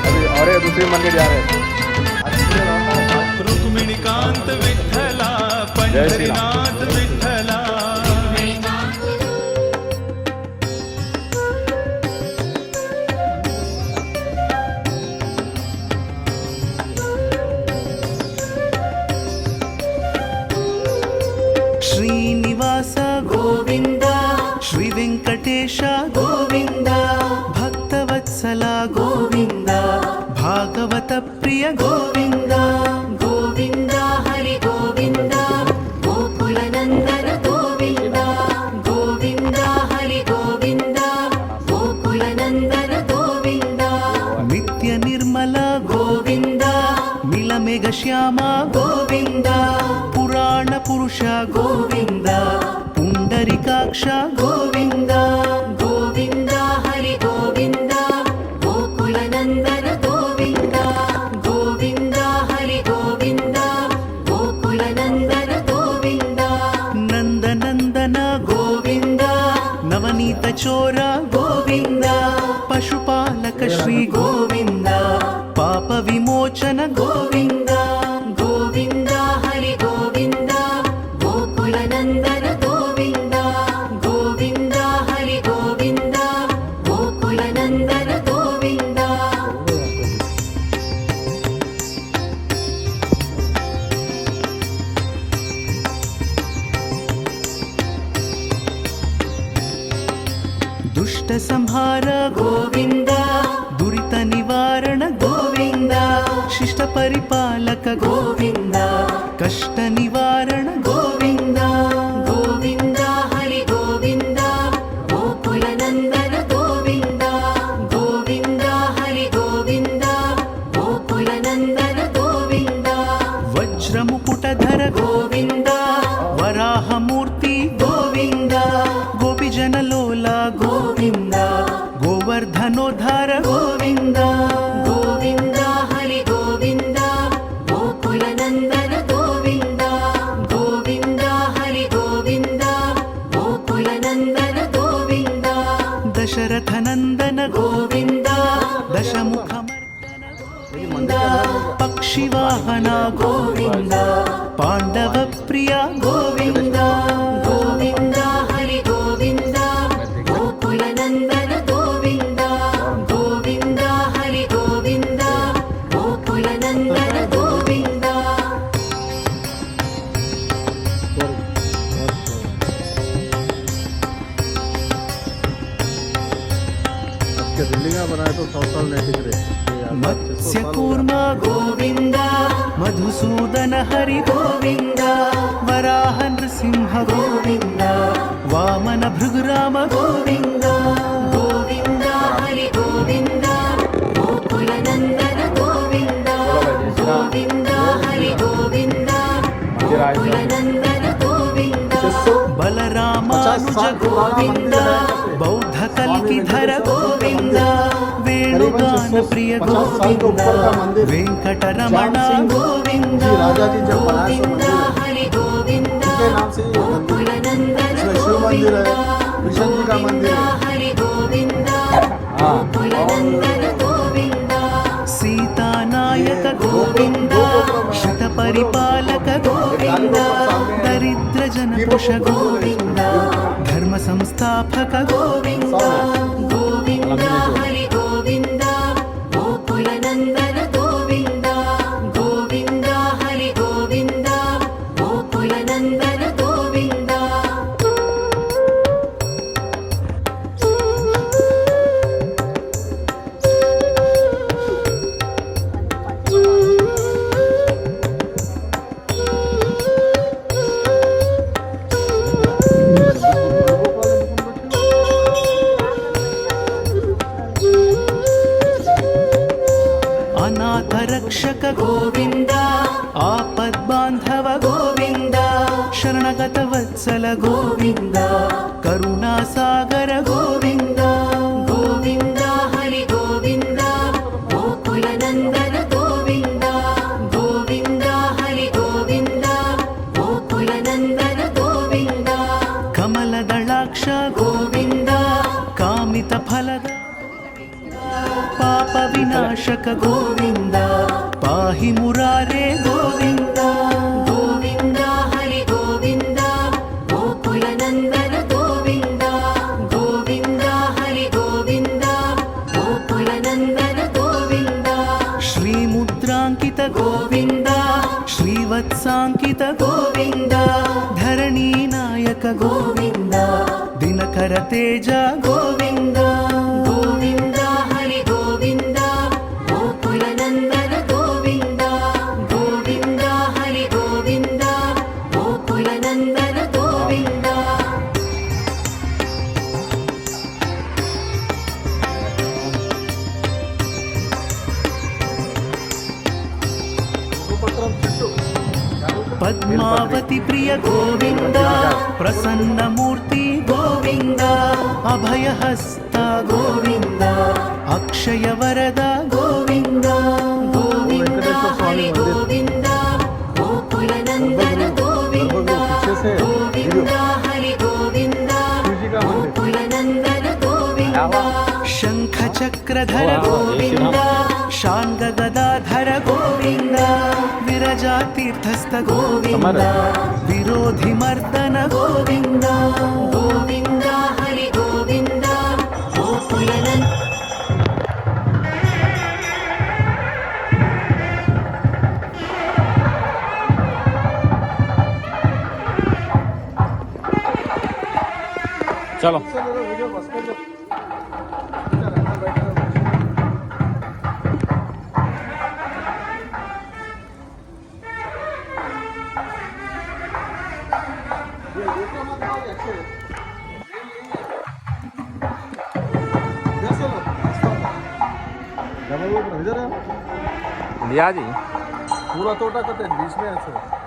अभी और दूसरे मंदिर जा रहे हैं। रुक्मिणीकांत विठ्ठला पंढरीनाथ विठ्ठला ಶ್ರೀನಿವಾಸ ಗೋವಿಂದ ಶ್ರೀ ವೆಂಕಟೇಶ ಗೋವಿಂದ ಭಕ್ತವತ್ಸಲ ಗೋವಿಂದ ಭಾಗವತ ಪ್ರಿಯ ಗೋವಿಂದ ಗೋವಿಂದ ಹರಿ ಗೋವಿಂದ ಗೋಕುಲ ನಂದನ ಗೋವಿಂದ ಗೋವಿಂದ ಹರಿ ಗೋವಿಂದ ಗೋಕುಲ ನಂದನ ಗೋವಿಂದ ನಿತ್ಯ ನಿರ್ಮಲ ಗೋವಿಂದ ಮಿಲಮೆಘ ಶ್ಯಾಮ ಗೋವಿಂದ ಪುರಾಣ ಪುರುಷ ಗೋವಿಂದ ಪುಂಡರಿಕಾಕ್ಷ ಗೋವಿಂದ ಗೋವಿಂದ ಹರಿ ಗೋವಿಂದ ಗೋಕುಲ ನಂದನ ಗೋವಿಂದ ಗೋವಿಂದ ಹರಿ ಗೋವಿಂದ ಗೋಕುಲ ನಂದನ ಗೋವಿಂದ ನಂದನಂದನ ಗೋವಿಂದ ನವನೀತ ಚೋರ ಗೋವಿಂದ ಪಶುಪಾಲಕ ಶ್ರೀ ಗೋವಿಂದ ಪಾಪ ವಿಮೋಚನ ಗೋವಿಂದ ಗೋವಿಂದ ಹರಿ ಗೋವಿಂದ ಗೋಕುಲ ನಂದನ ಗೋವಿಂದ ಗೋವಿಂದ ಹರಿ ಗೋವಿಂದ ಗೋಕುಲ ನಂದನ ಗೋವಿಂದ ದುಷ್ಟ ಸಂಹಾರ ಗೋವಿಂದ ದುರಿತ ನಿವಾರಣ ಗೋವಿಂದ ಶಿಷ್ಟ ಪರಿಪಾಲಕ ಗೋವಿಂದ ಕಷ್ಟ ನಿವಾರಣ ಗೋವಿಂದ ಗೋವಿಂದ ಹರಿ ಗೋವಿಂದ ಗೋಕುಲ ನಂದನ ಗೋವಿಂದ ಗೋವಿಂದ ಹರಿ ಗೋವಿಂದ ಗೋಕುಲ ನಂದನ ಗೋವಿಂದ ವಜ್ರ ಮುಕುಟಧರ ಗೋವಿಂದ ವರಾಹ ಮೂರ್ತಿ ಗೋವಿಂದ ಗೋಪಿಜನ ಲೋಲ ಗೋವಿಂದ ಗೋವರ್ಧನೋದ್ಧಾರ ಗೋವಿಂದ ಗೋವಿಂದ ಹರಿ ಗೋವಿಂದ ಗೋಕುಲ ನಂದನ ಗೋವಿಂದ ಗೋವಿಂದ ಹರಿ ಗೋವಿಂದ ಗೋಕುಲ ನಂದನ ಗೋವಿಂದ ದಶರಥ ನಂದನ ಗೋವಿಂದ ದಶಮುಖ ಮರ್ದನ ಗೋವಿಂದ ಪಕ್ಷಿವಾಹನ ಗೋವಿಂದ ಪಾಂಡವ ಪ್ರಿಯ ಗೋವಿಂದ ಗೋವಿಂದ ಹರಿ ಗೋವಿಂದ ಗೋಕುಲ ನಂದನ ಗೋವಿಂದ ಗೋವಿಂದ ಹರಿ ಗೋವಿಂದ ಗೋಕುಲ ನಂದನ ಗೋವಿಂದ आपके बिल्डिंग बनाए तो 100 साल नहीं टिक रहे। मत्स्य कूर्म गोविंद मधुसूदन हरि गोविंद वराह नृसिंह गोविंद वामन भृगुराम गोविंद गोविंद हरि गोविंद गोकुल नंदन गोविंद गोविंद हरि गोविंद गोकुल नंदन गोविंद बलरामानुज गोविंद बौद्ध कल्किधर गोविंद वेणुगान प्रिय गोविंद वेंकटरमण गोविंद गोविंद हरि गोविंद गोकुल नंदन गोविंद गोविंद हरि गोविंद गोकुल नंदन गोविंद सीतानायक गोविंद श्रित परिपालक गोविंद दरिद्र जनपुष गोविंद धर्म संस्थापक गोविंद गोविंद हरि गोविंद गोकुल नंदन गोविंद गोविंद हरि गोविंद गोकुल नंदन गोविंद अनाथ रक्षक गोविंद आपद बांधव गोविंद शरणगत वत्सल गोविंद करुणा सागर गोविंद गोविंद हरि गोविंद गोकुल नंदन गोविंद गोविंद हरि गोविंद गोकुल नंदन गोविंद कमल दलाक्ष गोविंद कामि अमृत फलद पाप विनाशक गोविंद पाहि मुरारे गोविंद गोविंद हरि गोविंद गोकुल नंदन गोविंद गोविंद हरि गोविंद गोकुल नंदन गोविंद श्रीमुद्रांकित गोविंद श्रीवत्सांकित गोविंद धरणी नायक गोविंद दिनकर तेज गोविंद गोविंद हरि गोविंद गोकुल नंदन गोविंद गोविंद हरि गोविंद गोकुल नंदन गोविंद पद्मावती प्रिय गोविंद प्रसन्न मूर्ति गोविंद अभयहस्त गोविंद अक्षय वरद गोविंद गोविंद हरि गोविंद गोकुल नंदन गोविंद गोविंद हरि गोविंद गोकुल नंदन गोविंद शंख चक्रधर गोविंद शांग गदाधर गोविंद विरजा तीर्थस्थ गोविंद विरोधि मर्दन गोविंद गोविंद हरि गोविंद गोकुल नंदन चलो इधर है लिया जी पूरा तोटा करते हैं बीच में ऐसे